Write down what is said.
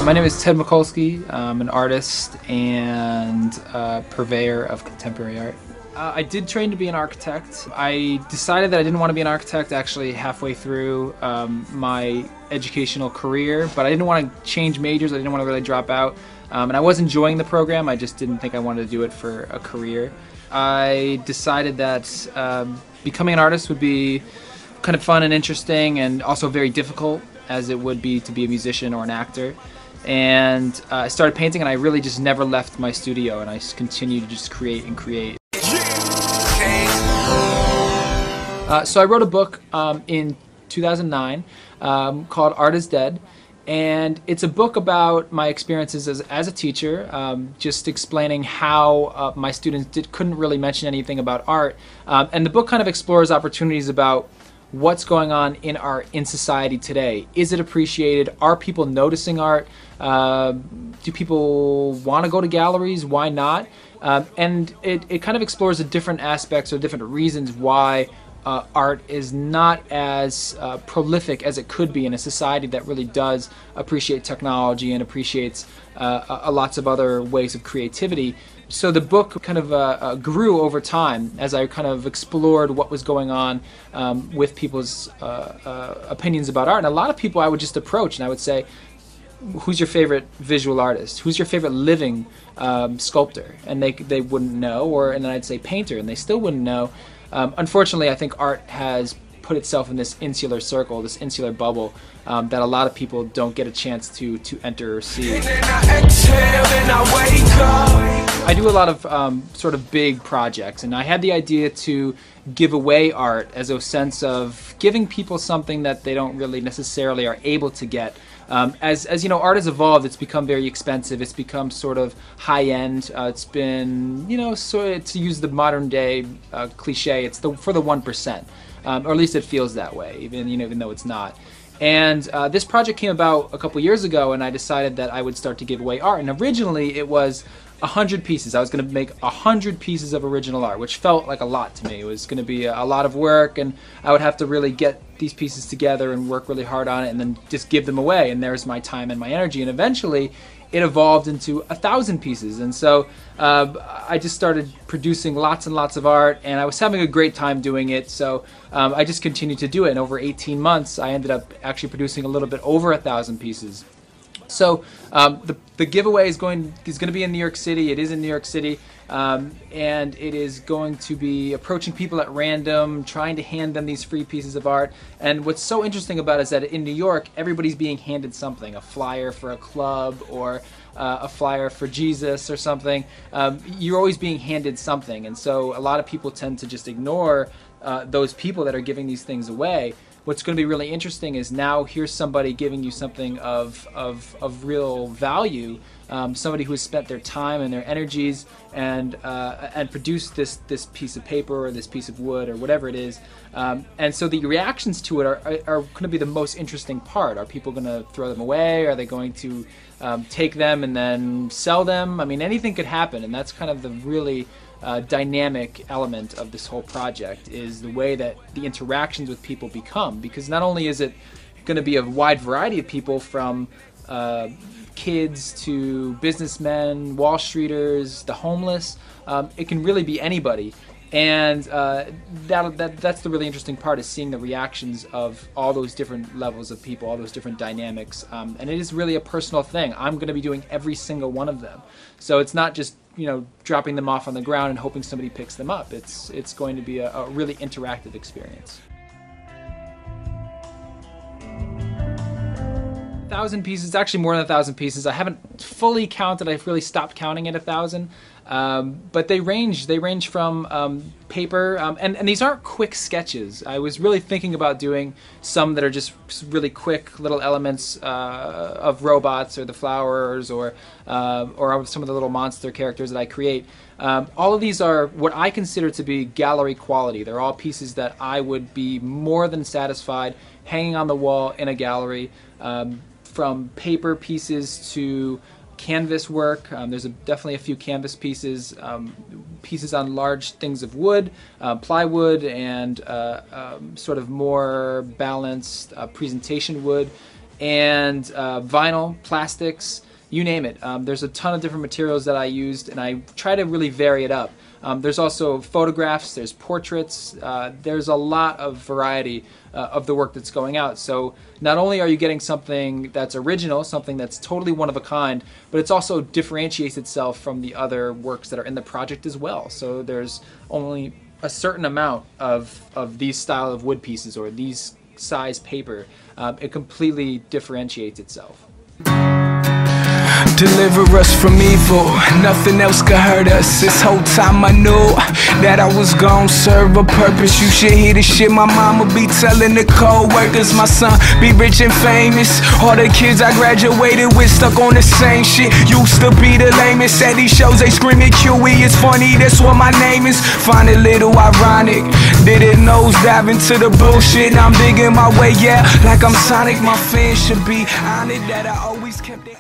My name is Ted Mikulski. I'm an artist and purveyor of contemporary art. I did train to be an architect. I decided that I didn't want to be an architect actually halfway through my educational career, but I didn't want to change majors. I didn't want to really drop out. And I was enjoying the program. I just didn't think I wanted to do it for a career. I decided that becoming an artist would be kind of fun and interesting, and also very difficult as it would be to be a musician or an actor. And I started painting, and I really just never left my studio, and I just continued to just create and create. So I wrote a book in 2009 called Art is Dead, and it's a book about my experiences as a teacher, just explaining how my students couldn't really mention anything about art. And the book kind of explores opportunities about what's going on in art in society today. Is it appreciated? Are people noticing art? Do people want to go to galleries? Why not? And it kind of explores the different aspects or different reasons why art is not as prolific as it could be in a society that really does appreciate technology and appreciates lots of other ways of creativity. So the book kind of grew over time as I kind of explored what was going on with people's opinions about art. And a lot of people I would just approach and I would say, who's your favorite visual artist? Who's your favorite living sculptor? And they wouldn't know. And then I'd say painter, and they still wouldn't know. Unfortunately, I think art has put itself in this insular circle, this insular bubble that a lot of people don't get a chance to enter or see. I do a lot of sort of big projects, and I had the idea to give away art as a sense of giving people something that they don't really necessarily are able to get. As you know, art has evolved. It's become very expensive. It's become sort of high-end. It's been, you know, so to use the modern day cliche, it's for the 1%, or at least it feels that way, even though it's not. And this project came about a couple years ago, and I decided that I would start to give away art. And originally, it was 100 pieces. I was going to make 100 pieces of original art, which felt like a lot to me. It was going to be a lot of work, and I would have to really get these pieces together and work really hard on it and then just give them away, and there's my time and my energy. And eventually it evolved into 1,000 pieces, and so I just started producing lots and lots of art, and I was having a great time doing it, so I just continued to do it. And over 18 months I ended up actually producing a little bit over 1,000 pieces. So the giveaway is going to be in New York City. It is in New York City, and it is going to be approaching people at random, trying to hand them these free pieces of art. And what's so interesting about it is that in New York, everybody's being handed something, a flyer for a club or a flyer for Jesus or something. You're always being handed something, and so a lot of people tend to just ignore those people that are giving these things away. What's going to be really interesting is now here's somebody giving you something of real value, somebody who has spent their time and their energies and produced this piece of paper or this piece of wood or whatever it is. And so the reactions to it are going to be the most interesting part. Are people going to throw them away? Are they going to take them and then sell them? I mean, anything could happen, and that's kind of the really dynamic element of this whole project, is the way that the interactions with people become. Because not only is it going to be a wide variety of people, from kids to businessmen, Wall Streeters, the homeless, it can really be anybody. And that's the really interesting part, is seeing the reactions of all those different levels of people, all those different dynamics. And it is really a personal thing. I'm going to be doing every single one of them. So it's not just, you know, dropping them off on the ground and hoping somebody picks them up. It's going to be a really interactive experience. 1,000 pieces, actually more than 1,000 pieces. I haven't fully counted. I've really stopped counting at 1,000. But they range from paper, and these aren't quick sketches. I was really thinking about doing some that are just really quick little elements of robots or the flowers or some of the little monster characters that I create. All of these are what I consider to be gallery quality. They're all pieces that I would be more than satisfied hanging on the wall in a gallery, from paper pieces to canvas work. There's definitely a few canvas pieces, pieces on large things of wood, plywood, and sort of more balanced presentation wood. and vinyl, plastics, you name it. There's a ton of different materials that I used, and I try to really vary it up. There's also photographs, there's portraits, there's a lot of variety of the work that's going out. So not only are you getting something that's original, something that's totally one of a kind, but it's also differentiates itself from the other works that are in the project as well. So there's only a certain amount of these style of wood pieces or these size paper. It completely differentiates itself. Deliver us from evil, nothing else could hurt us. This whole time I knew that I was gonna serve a purpose. You should hear the shit my mama be telling the co-workers. My son be rich and famous. All the kids I graduated with stuck on the same shit. Used to be the lamest. At these shows they screaming QE, it's funny, that's what my name is. Find it a little ironic. Didn't nosedive into the bullshit. I'm digging my way, yeah, like I'm Sonic. My fans should be honored that I always kept it.